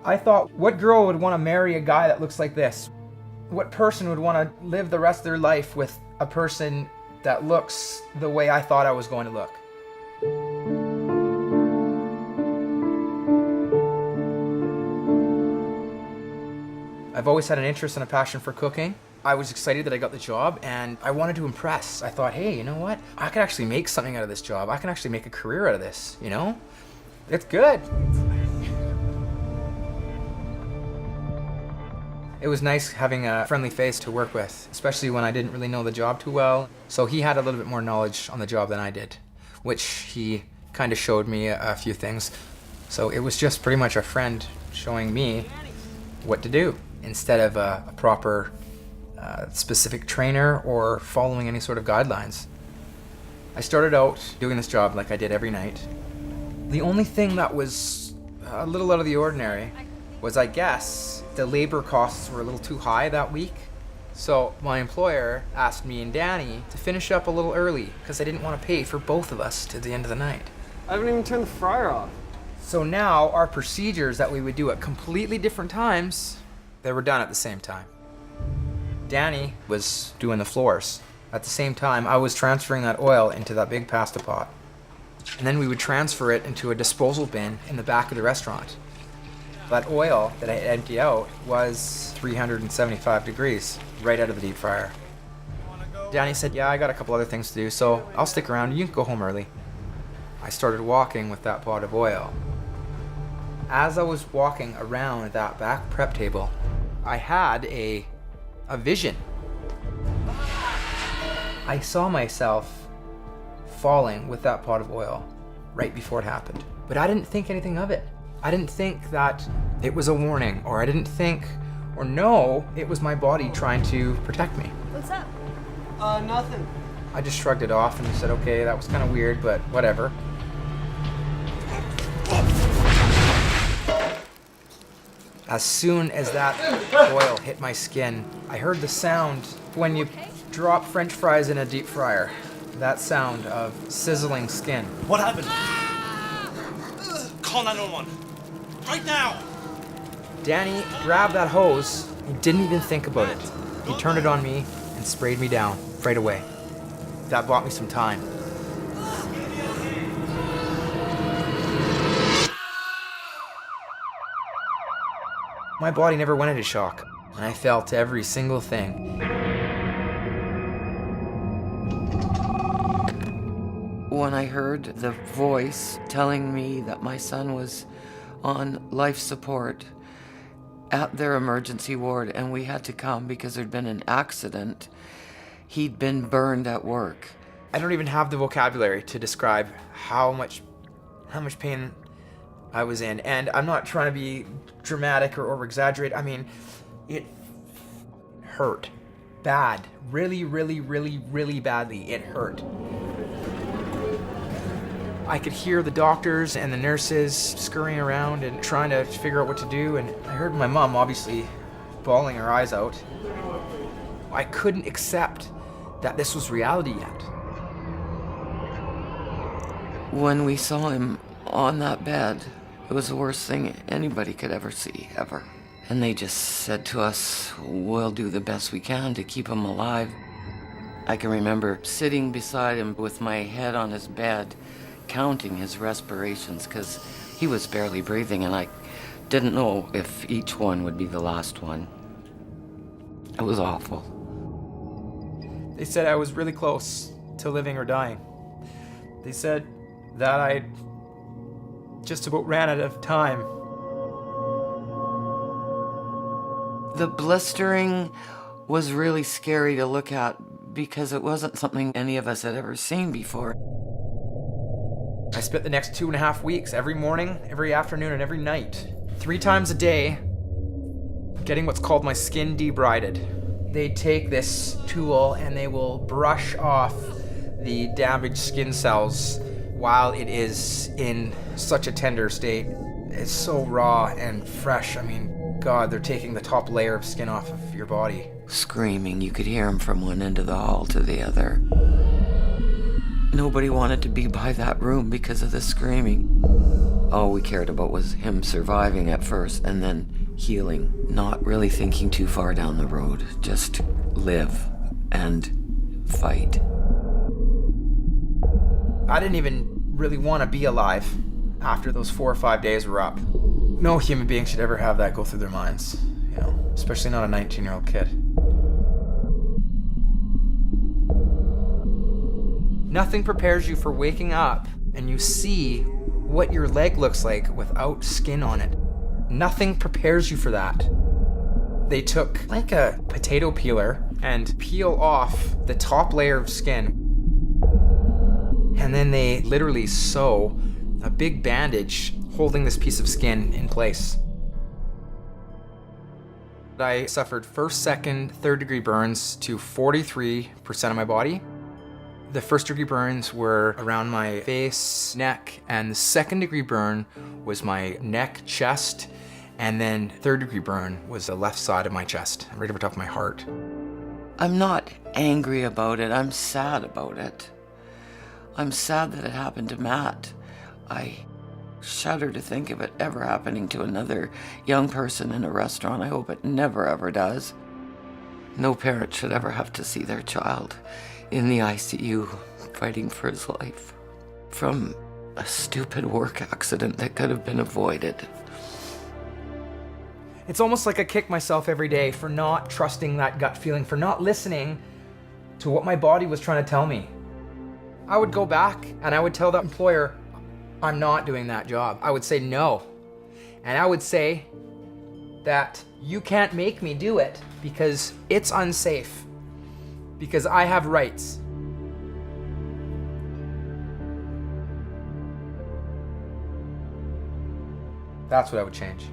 I thought, what girl would want to marry a guy that looks like this? What person would want to live the rest of their life with a person that looks the way I thought I was going to look? I've always had an interest and a passion for cooking. I was excited that I got the job and I wanted to impress. I thought, hey, you know what? I could actually make something out of this job. I can actually make a career out of this, you know? It's good. It was nice having a friendly face to work with, especially when I didn't really know the job too well. So he had a little bit more knowledge on the job than I did, which he kind of showed me a few things. So it was just pretty much a friend showing me what to do instead of a proper specific trainer or following any sort of guidelines. I started out doing this job like I did every night. The only thing that was a little out of the ordinary was, I guess, the labor costs were a little too high that week. So my employer asked me and Danny to finish up a little early because they didn't want to pay for both of us to the end of the night. I haven't even turned the fryer off. So now our procedures that we would do at completely different times, they were done at the same time. Danny was doing the floors. At the same time, I was transferring that oil into that big pasta pot. And then we would transfer it into a disposal bin in the back of the restaurant. That oil that I had emptied out was 375 degrees, right out of the deep fryer. Danny said, yeah, I got a couple other things to do, so I'll stick around and you can go home early. I started walking with that pot of oil. As I was walking around that back prep table, I had a vision. I saw myself falling with that pot of oil right before it happened. But I didn't think anything of it. I didn't think that it was a warning, or I didn't think or know it was my body trying to protect me. What's up? Nothing. I just shrugged it off and said, okay, that was kind of weird, but whatever. As soon as that oil hit my skin, I heard the sound when you drop French fries in a deep fryer. That sound of sizzling skin. What happened? Call 911. Right now! Danny grabbed that hose. He didn't even think about it. He turned it on me and sprayed me down right away. That bought me some time. My body never went into shock, and I felt every single thing. When I heard the voice telling me that my son was on life support at their emergency ward and we had to come because there'd been an accident, he'd been burned at work. I don't even have the vocabulary to describe how much pain I was in, and I'm not trying to be dramatic or over-exaggerate. I mean, it hurt bad, really, really, really, really badly. It hurt. I could hear the doctors and the nurses scurrying around and trying to figure out what to do, and I heard my mom obviously bawling her eyes out. I couldn't accept that this was reality yet. When we saw him on that bed, it was the worst thing anybody could ever see, ever. And they just said to us, we'll do the best we can to keep him alive. I can remember sitting beside him with my head on his bed, counting his respirations, because he was barely breathing, and I didn't know if each one would be the last one. It was awful. They said I was really close to living or dying. They said that I just about ran out of time. The blistering was really scary to look at because it wasn't something any of us had ever seen before. I spent the next 2.5 weeks, every morning, every afternoon, and every night, 3 times a day, getting what's called my skin debrided. They take this tool and they will brush off the damaged skin cells while it is in such a tender state. It's so raw and fresh. I mean, God, they're taking the top layer of skin off of your body. Screaming, you could hear him from one end of the hall to the other. Nobody wanted to be by that room because of the screaming. All we cared about was him surviving at first and then healing, not really thinking too far down the road. Just live and fight. I didn't even really want to be alive after those 4 or 5 days were up. No human being should ever have that go through their minds, especially not a 19-year-old kid. Nothing prepares you for waking up and you see what your leg looks like without skin on it. Nothing prepares you for that. They took like a potato peeler and peel off the top layer of skin. And then they literally sew a big bandage holding this piece of skin in place. I suffered first, second, third degree burns to 43% of my body. The first degree burns were around my face, neck, and the second degree burn was my neck, chest, and then third degree burn was the left side of my chest, right over top of my heart. I'm not angry about it. I'm sad about it. I'm sad that it happened to Matt. I shudder to think of it ever happening to another young person in a restaurant. I hope it never ever does. No parent should ever have to see their child in the ICU fighting for his life from a stupid work accident that could have been avoided. It's almost like I kick myself every day for not trusting that gut feeling, for not listening to what my body was trying to tell me. I would go back and I would tell that employer, I'm not doing that job. I would say no. And I would say that you can't make me do it because it's unsafe, because I have rights. That's what I would change.